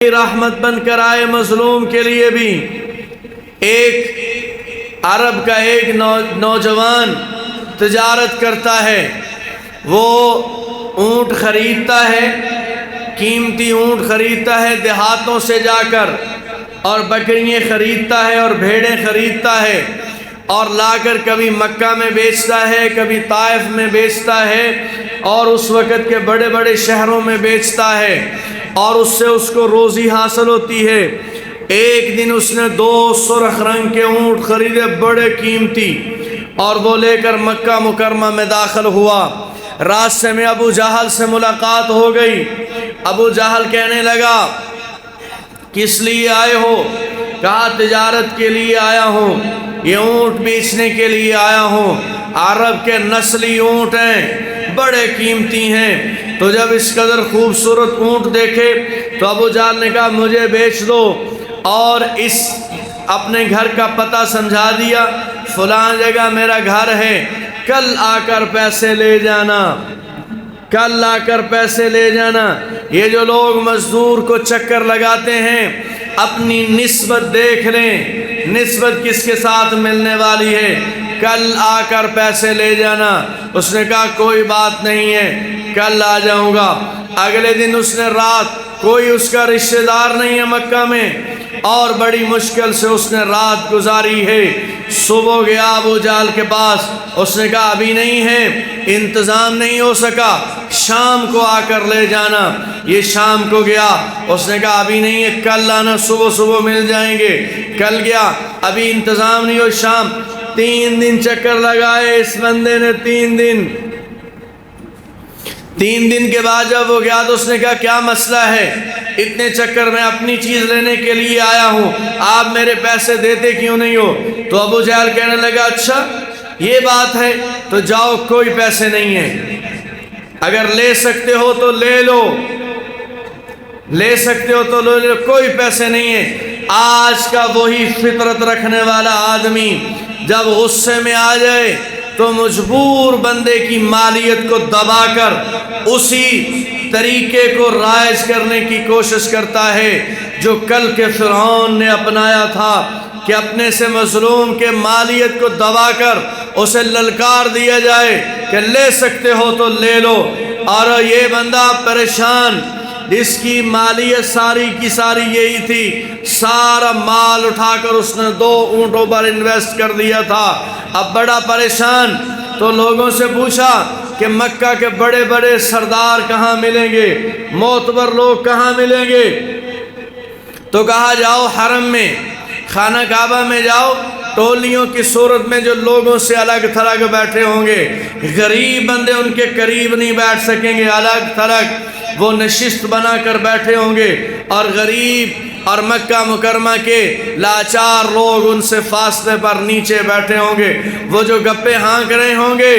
رحمت بن کر آئے مظلوم کے لیے بھی۔ ایک عرب کا ایک نوجوان تجارت کرتا ہے، وہ اونٹ خریدتا ہے، قیمتی اونٹ خریدتا ہے دیہاتوں سے جا کر، اور بکریاں خریدتا ہے اور بھیڑیں خریدتا ہے، اور لا کر کبھی مکہ میں بیچتا ہے، کبھی طائف میں بیچتا ہے، اور اس وقت کے بڑے بڑے شہروں میں بیچتا ہے، اور اس سے اس کو روزی حاصل ہوتی ہے۔ ایک دن اس نے 2 سرخ رنگ کے اونٹ خریدے، بڑے قیمتی، اور وہ لے کر مکہ مکرمہ میں داخل ہوا۔ راستے میں ابو جہل سے ملاقات ہو گئی۔ ابو جہل کہنے لگا، کس لیے آئے ہو؟ کہا تجارت کے لیے آیا ہوں، یہ اونٹ بیچنے کے لیے آیا ہوں، عرب کے نسلی اونٹ ہیں، بڑے قیمتی ہیں۔ تو جب اس قدر خوبصورت اونٹ دیکھے تو ابو جہل نے کہا مجھے بیچ دو، اور اس اپنے گھر کا پتہ سمجھا دیا، فلاں جگہ میرا گھر ہے، کل آ کر پیسے لے جانا، کل آ کر پیسے لے جانا۔ یہ جو لوگ مزدور کو چکر لگاتے ہیں، اپنی نسبت دیکھ لیں، نسبت کس کے ساتھ ملنے والی ہے، کل آ کر پیسے لے جانا۔ اس نے کہا کوئی بات نہیں ہے، کل آ جاؤں گا۔ اگلے دن اس نے رات، کوئی اس کا رشتہ دار نہیں ہے مکہ میں، اور بڑی مشکل سے اس نے رات گزاری ہے۔ صبح گیا ابو جہل کے پاس، اس نے کہا ابھی نہیں ہے، انتظام نہیں ہو سکا، شام کو آ کر لے جانا۔ یہ شام کو گیا، اس نے کہا ابھی نہیں ہے، کل آنا، صبح صبح مل جائیں گے۔ کل گیا، ابھی انتظام نہیں ہو، شام۔ 3 دن چکر لگائے اس بندے نے، 3 دن۔ 3 دن کے بعد جب وہ گیا تو اس نے کہا کیا مسئلہ ہے؟ اتنے چکر میں اپنی چیز لینے کے لیے آیا ہوں، آپ میرے پیسے دیتے کیوں نہیں ہو؟ تو ابو جہل کہنے لگا اچھا یہ بات ہے، تو جاؤ، کوئی پیسے نہیں ہیں، اگر لے سکتے ہو تو لے لو، لے سکتے ہو تو لے لو، کوئی پیسے نہیں ہیں۔ آج کا وہی فطرت رکھنے والا آدمی جب غصے میں آ جائے تو مجبور بندے کی مالیت کو دبا کر اسی طریقے کو رائج کرنے کی کوشش کرتا ہے جو کل کے فرعون نے اپنایا تھا، کہ اپنے سے مظلوم کے مالیت کو دبا کر اسے للکار دیا جائے کہ لے سکتے ہو تو لے لو۔ اور یہ بندہ پریشان، اس کی مالیت ساری کی ساری یہی تھی، سارا مال اٹھا کر اس نے 2 اونٹوں پر انویسٹ کر دیا تھا، اب بڑا پریشان۔ تو لوگوں سے پوچھا کہ مکہ کے بڑے بڑے سردار کہاں ملیں گے، معتبر لوگ کہاں ملیں گے؟ تو کہا جاؤ حرم میں، خانہ کعبہ میں جاؤ، ٹولیوں کی صورت میں جو لوگوں سے الگ تھلگ بیٹھے ہوں گے، غریب بندے ان کے قریب نہیں بیٹھ سکیں گے، الگ تھلگ وہ نشست بنا کر بیٹھے ہوں گے، اور غریب اور مکہ مکرمہ کے لاچار لوگ ان سے فاصلے پر نیچے بیٹھے ہوں گے۔ وہ جو گپے ہانک رہے ہوں گے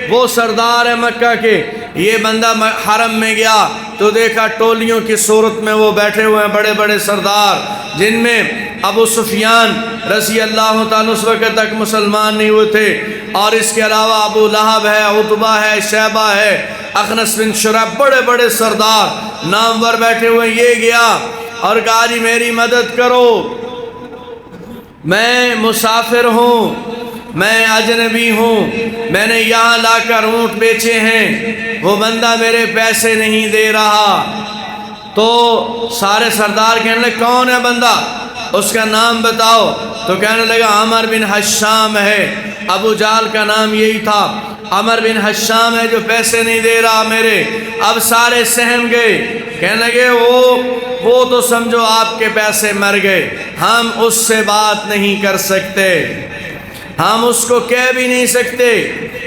وہ سردار ہے مکہ کے۔ یہ بندہ حرم میں گیا تو دیکھا ٹولیوں کی صورت میں وہ بیٹھے ہوئے ہیں بڑے بڑے سردار، جن میں ابو سفیان رضی اللہ تعالیٰ اس وقت تک مسلمان نہیں ہوئے تھے، اور اس کے علاوہ ابو لہب ہے، عتبہ ہے، شیبہ ہے، اخنس بن شرح، بڑے بڑے سردار نامور بیٹھے ہوئے۔ یہ گیا اور کہا جی میری مدد کرو، میں مسافر ہوں، میں اجنبی ہوں، میں نے یہاں لا کر اونٹ بیچے ہیں، وہ بندہ میرے پیسے نہیں دے رہا۔ تو سارے سردار کہنے لگے کون ہے بندہ، اس کا نام بتاؤ۔ تو کہنے لگا عمر بن حشام ہے، ابو جہل کا نام یہی تھا، عمر بن حشام ہے جو پیسے نہیں دے رہا میرے۔ اب سارے سہم گئے، کہنے لگے وہ تو سمجھو آپ کے پیسے مر گئے، ہم اس سے بات نہیں کر سکتے، ہم اس کو کہہ بھی نہیں سکتے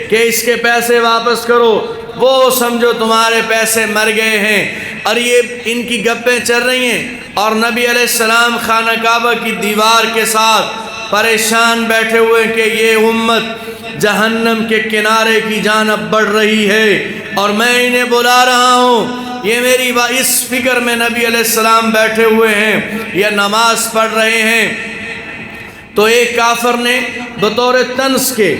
کہ اس کے پیسے واپس کرو، وہ سمجھو تمہارے پیسے مر گئے ہیں۔ اور یہ ان کی گپیں چل رہی ہیں، اور نبی علیہ السلام خانہ کعبہ کی دیوار کے ساتھ پریشان بیٹھے ہوئے کہ یہ امت جہنم کے کنارے کی جانب بڑھ رہی ہے، اور میں انہیں بلا رہا ہوں۔ یہ میری اس فکر میں نبی علیہ السلام بیٹھے ہوئے ہیں، یہ نماز پڑھ رہے ہیں۔ تو ایک کافر نے بطور طنز کے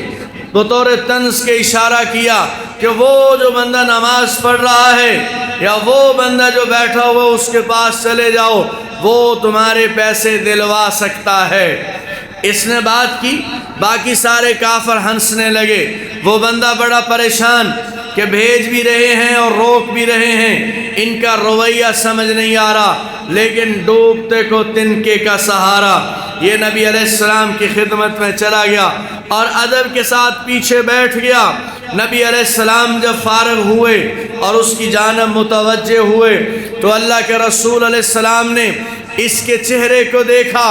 بطور طنز کے اشارہ کیا کہ وہ جو بندہ نماز پڑھ رہا ہے یا وہ بندہ جو بیٹھا ہوا اس کے پاس چلے جاؤ، وہ تمہارے پیسے دلوا سکتا ہے۔ اس نے بات کی، باقی سارے کافر ہنسنے لگے۔ وہ بندہ بڑا پریشان کہ بھیج بھی رہے ہیں اور روک بھی رہے ہیں، ان کا رویہ سمجھ نہیں آ رہا، لیکن ڈوبتے کو تنکے کا سہارا۔ یہ نبی علیہ السلام کی خدمت میں چلا گیا اور ادب کے ساتھ پیچھے بیٹھ گیا۔ نبی علیہ السلام جب فارغ ہوئے اور اس کی جانب متوجہ ہوئے تو اللہ کے رسول علیہ السلام نے اس کے چہرے کو دیکھا،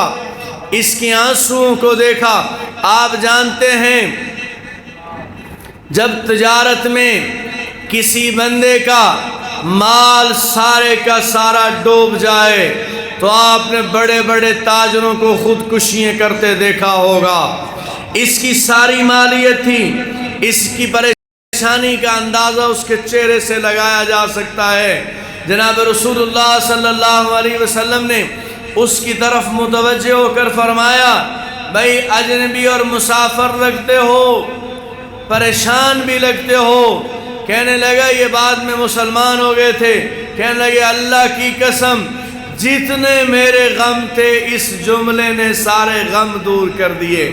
اس کی آنسوؤں کو دیکھا۔ آپ جانتے ہیں جب تجارت میں کسی بندے کا مال سارے کا سارا ڈوب جائے تو آپ نے بڑے بڑے تاجروں کو خودکشیاں کرتے دیکھا ہوگا۔ اس کی ساری مالیت تھی، اس کی پریشانی کا اندازہ اس کے چہرے سے لگایا جا سکتا ہے۔ جناب رسول اللہ صلی اللہ علیہ وسلم نے اس کی طرف متوجہ ہو کر فرمایا، بھائی اجنبی اور مسافر لگتے ہو، پریشان بھی لگتے ہو۔ کہنے لگا یہ بعد میں مسلمان ہو گئے تھے، کہنے لگے اللہ کی قسم جتنے میرے غم تھے اس جملے نے سارے غم دور کر دیے۔